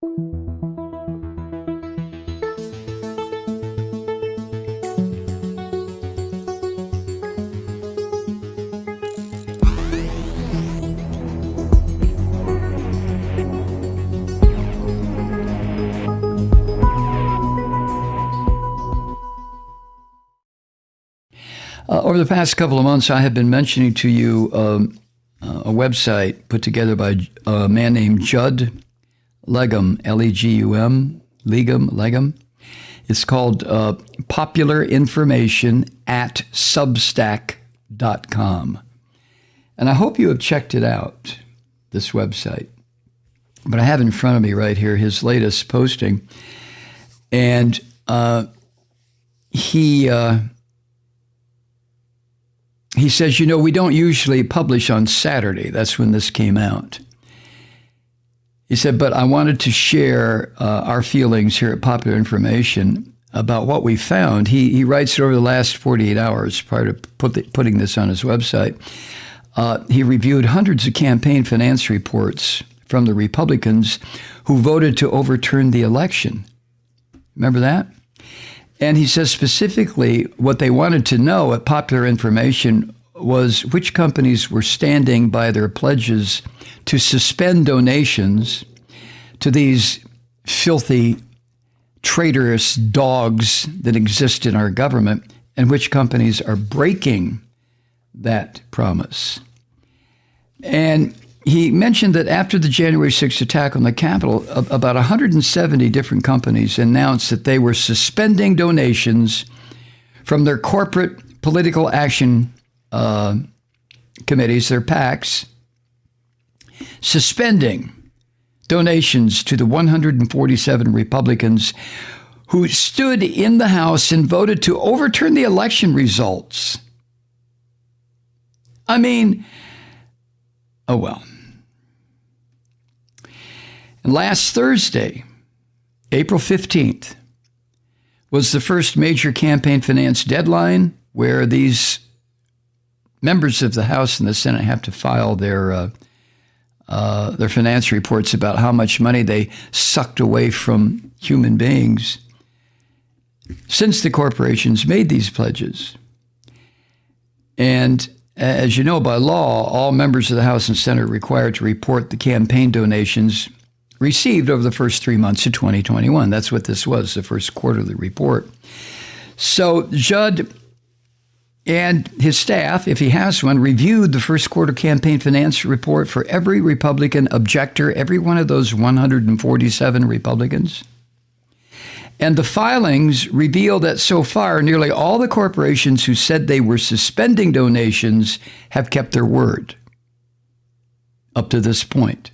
Over the past couple of months, I have been mentioning to you a website put together by a man named Judd Legum, Legum, Legum. It's called Popular Information at Substack.com. And I hope you have checked it out, this website. But I have in front of me right here his latest posting. And he says, we don't usually publish on Saturday. That's when this came out. He said, but I wanted to share our feelings here at Popular Information about what we found. He writes it over the last 48 hours prior to putting this on his website. He reviewed hundreds of campaign finance reports from the Republicans who voted to overturn the election. Remember that? And he says specifically what they wanted to know at Popular Information was which companies were standing by their pledges to suspend donations to these filthy, traitorous dogs that exist in our government, and which companies are breaking that promise. And he mentioned that after the January 6th attack on the Capitol, about 170 different companies announced that they were suspending donations from their corporate political action committees, their PACs, suspending donations to the 147 Republicans who stood in the House and voted to overturn the election results. I mean, oh well. And last Thursday, April 15th, was the first major campaign finance deadline where these members of the House and the Senate have to file their finance reports about how much money they sucked away from human beings since the corporations made these pledges. And as you know, by law, all members of the House and Senate are required to report the campaign donations received over the first 3 months of 2021. That's what this was, the first quarterly report. So Judd and his staff, if he has one, reviewed the first quarter campaign finance report for every Republican objector, every one of those 147 Republicans. And the filings reveal that so far, nearly all the corporations who said they were suspending donations have kept their word up to this point.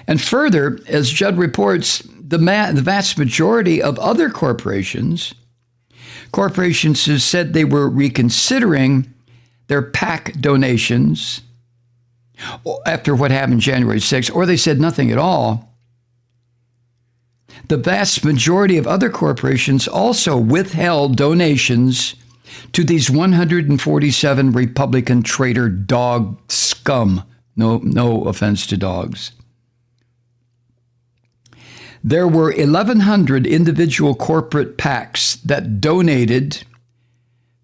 And further, as Judd reports, the vast majority of other corporations who said they were reconsidering their PAC donations after what happened January 6th, or they said nothing at all, the vast majority of other corporations also withheld donations to these 147 Republican traitor dog scum. No offense to dogs. There were 1,100 individual corporate PACs that donated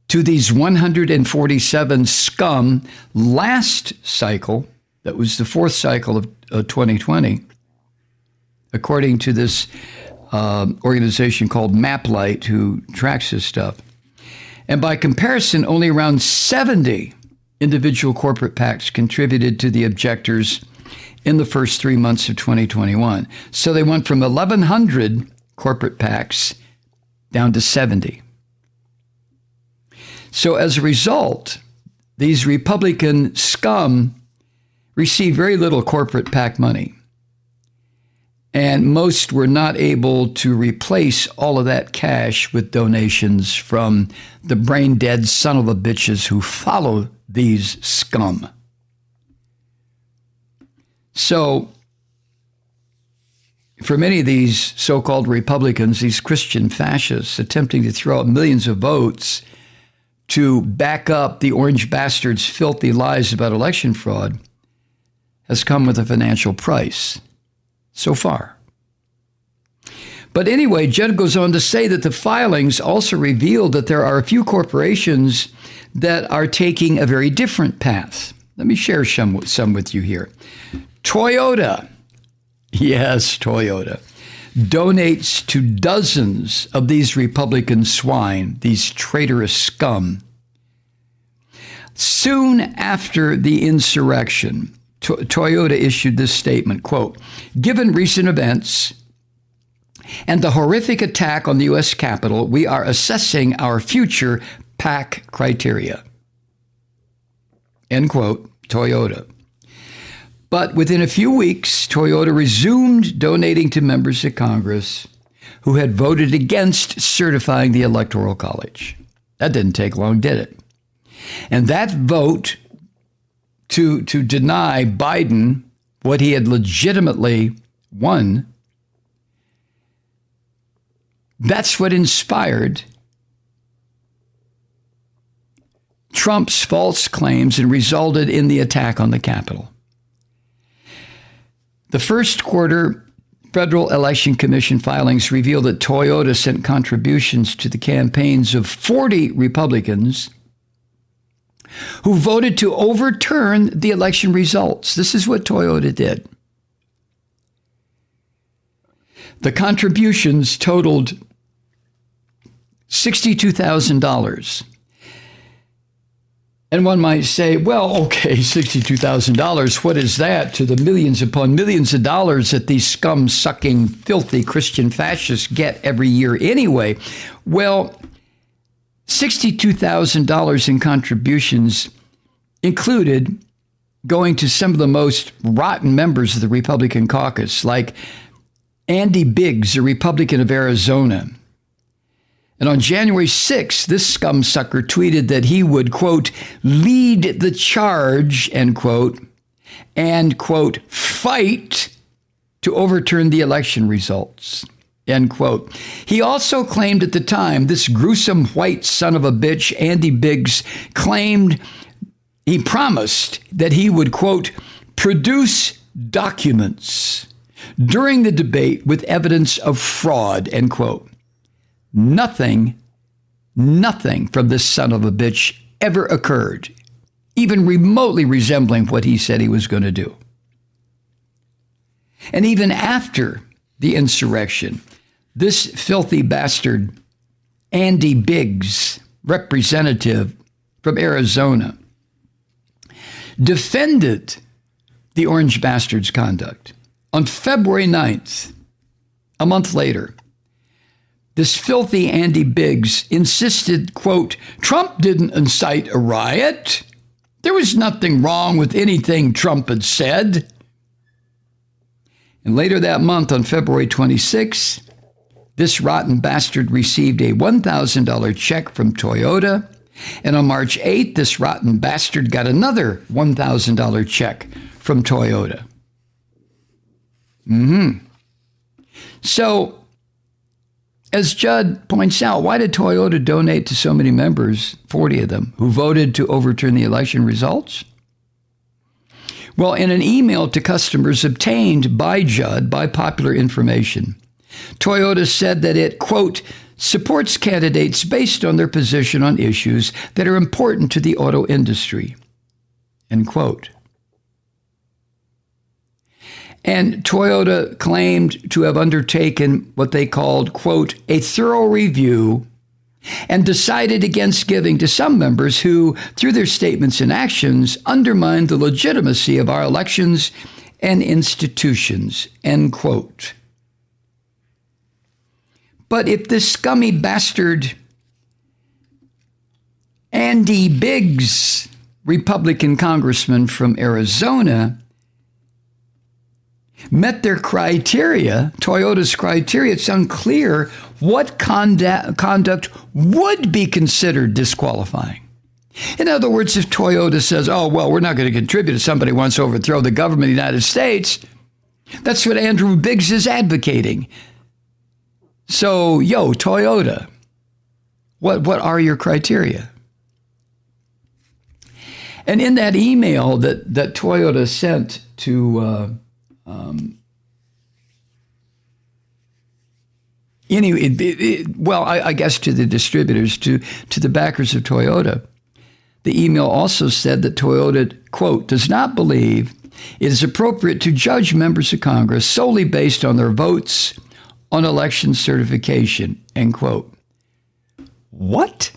to these 147 scum last cycle. That was the fourth cycle of 2020, according to this organization called MapLight, who tracks this stuff. And by comparison, only around 70 individual corporate PACs contributed to the objectors in the first 3 months of 2021. So they went from 1,100 corporate PACs down to 70. So as a result, these Republican scum received very little corporate PAC money. And most were not able to replace all of that cash with donations from the brain-dead son of a bitches who follow these scum. So, for many of these so-called Republicans, these Christian fascists attempting to throw out millions of votes to back up the orange bastards' filthy lies about election fraud has come with a financial price so far. But anyway, Judd goes on to say that the filings also revealed that there are a few corporations that are taking a very different path. Let me share some with you here. Toyota, yes, Toyota, donates to dozens of these Republican swine, these traitorous scum. Soon after the insurrection, Toyota issued this statement, quote, "Given recent events and the horrific attack on the U.S. Capitol, we are assessing our future PAC criteria." End quote, Toyota. But within a few weeks, Toyota resumed donating to members of Congress who had voted against certifying the Electoral College. That didn't take long, did it? And that vote to deny Biden what he had legitimately won, that's what inspired Trump's false claims and resulted in the attack on the Capitol. The first quarter Federal Election Commission filings reveal that Toyota sent contributions to the campaigns of 40 Republicans who voted to overturn the election results. This is what Toyota did. The contributions totaled $62,000. And one might say, well, okay, $62,000, what is that to the millions upon millions of dollars that these scum-sucking, filthy Christian fascists get every year anyway? Well, $62,000 in contributions included going to some of the most rotten members of the Republican caucus, like Andy Biggs, a Republican of Arizona. And on January 6th, this scumsucker tweeted that he would, quote, lead the charge, end quote, and, quote, fight to overturn the election results, end quote. He also claimed at the time, this gruesome white son of a bitch, Andy Biggs, he promised that he would, quote, produce documents during the debate with evidence of fraud, end quote. Nothing from this son of a bitch ever occurred, even remotely resembling what he said he was going to do. And even after the insurrection, this filthy bastard, Andy Biggs, representative from Arizona, defended the Orange Bastard's conduct. On February 9th, a month later, this filthy Andy Biggs insisted, quote, Trump didn't incite a riot. There was nothing wrong with anything Trump had said. And later that month, on February 26, this rotten bastard received a $1,000 check from Toyota. And on March 8th, this rotten bastard got another $1,000 check from Toyota. So, as Judd points out, why did Toyota donate to so many members, 40 of them, who voted to overturn the election results? Well, in an email to customers obtained by Judd by Popular Information, Toyota said that it, quote, supports candidates based on their position on issues that are important to the auto industry, end quote. And Toyota claimed to have undertaken what they called, quote, a thorough review and decided against giving to some members who, through their statements and actions, undermined the legitimacy of our elections and institutions, end quote. But if this scummy bastard, Andy Biggs, Republican congressman from Arizona, met their criteria, Toyota's criteria, it's unclear what conduct would be considered disqualifying. In other words, if Toyota says, oh, well, we're not going to contribute if somebody wants to overthrow the government of the United States, that's what Andrew Biggs is advocating. So, Toyota, what are your criteria? And in that email that Toyota sent to I guess to the distributors, to the backers of Toyota. The email also said that Toyota, quote, does not believe it is appropriate to judge members of Congress solely based on their votes on election certification, end quote. What?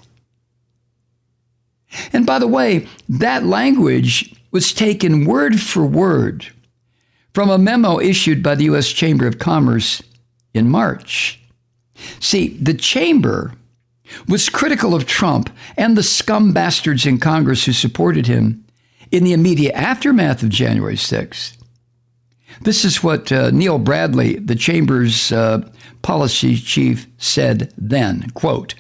And by the way, that language was taken word for word from a memo issued by the U.S. Chamber of Commerce in March. See, the Chamber was critical of Trump and the scum bastards in Congress who supported him in the immediate aftermath of January 6th. This is what Neil Bradley, the Chamber's policy chief, said then, quote,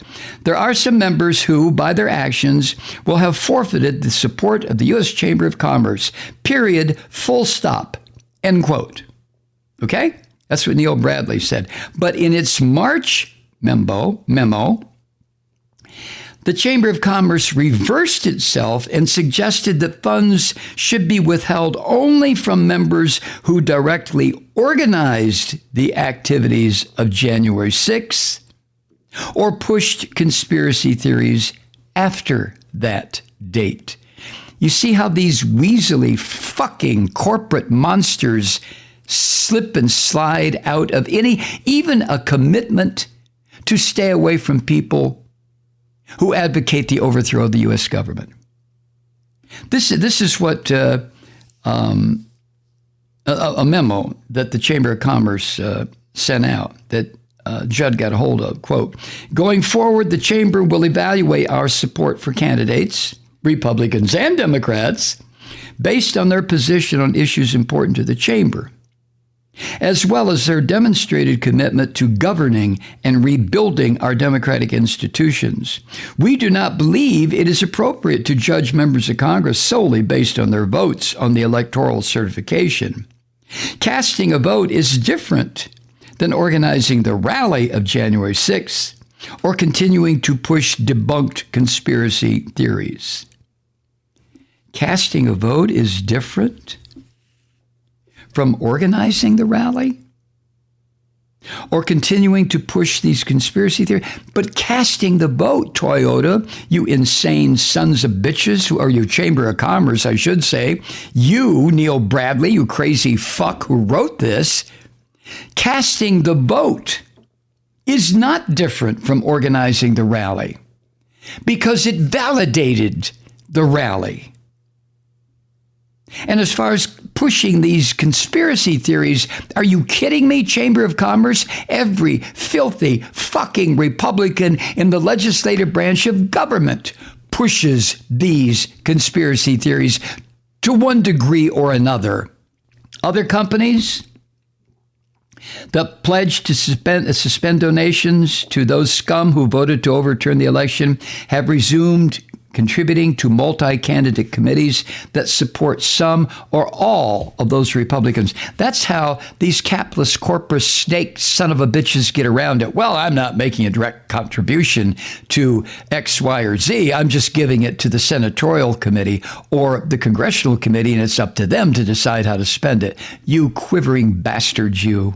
there are some members who, by their actions, will have forfeited the support of the U.S. Chamber of Commerce, period, full stop, end quote. Okay? That's what Neil Bradley said. But in its March memo, the Chamber of Commerce reversed itself and suggested that funds should be withheld only from members who directly organized the activities of January 6th or pushed conspiracy theories after that date. You see how these weaselly fucking corporate monsters slip and slide out of even a commitment to stay away from people who advocate the overthrow of the U.S. government. This is what a memo that the Chamber of Commerce sent out that Judd got a hold of. Quote, going forward, the Chamber will evaluate our support for candidates, Republicans and Democrats, based on their position on issues important to the Chamber, as well as their demonstrated commitment to governing and rebuilding our democratic institutions. We do not believe it is appropriate to judge members of Congress solely based on their votes on the electoral certification. Casting a vote is different than organizing the rally of January 6th or continuing to push debunked conspiracy theories. Casting a vote is different from organizing the rally or continuing to push these conspiracy theories, but casting the vote, Toyota, you insane sons of bitches, who are your Chamber of Commerce, I should say, you, Neil Bradley, you crazy fuck who wrote this, casting the vote is not different from organizing the rally because it validated the rally. And as far as pushing these conspiracy theories, are you kidding me, Chamber of Commerce? Every filthy fucking Republican in the legislative branch of government pushes these conspiracy theories to one degree or another. Other companies that pledged to suspend donations to those scum who voted to overturn the election have resumed contributing to multi-candidate committees that support some or all of those Republicans. That's how these capitalist corporate snake son of a bitches get around it. Well, I'm not making a direct contribution to X, Y, or Z. I'm just giving it to the senatorial committee or the congressional committee, and it's up to them to decide how to spend it. You quivering bastards, you.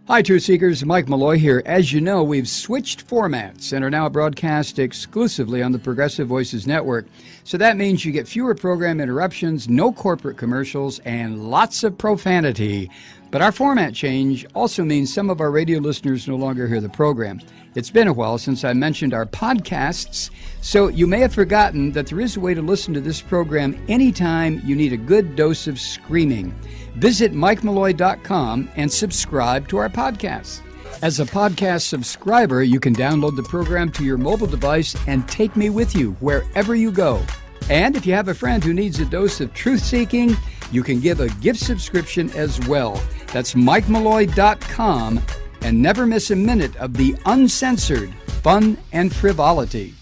Hi, Truth Seekers. Mike Malloy here. As you know, we've switched formats and are now broadcast exclusively on the Progressive Voices Network. So that means you get fewer program interruptions, no corporate commercials, and lots of profanity. But our format change also means some of our radio listeners no longer hear the program. It's been a while since I mentioned our podcasts, so you may have forgotten that there is a way to listen to this program anytime you need a good dose of screaming. Visit MikeMalloy.com and subscribe to our podcasts. As a podcast subscriber, you can download the program to your mobile device and take me with you wherever you go. And if you have a friend who needs a dose of truth-seeking, you can give a gift subscription as well. That's MikeMalloy.com, and never miss a minute of the uncensored fun and frivolity.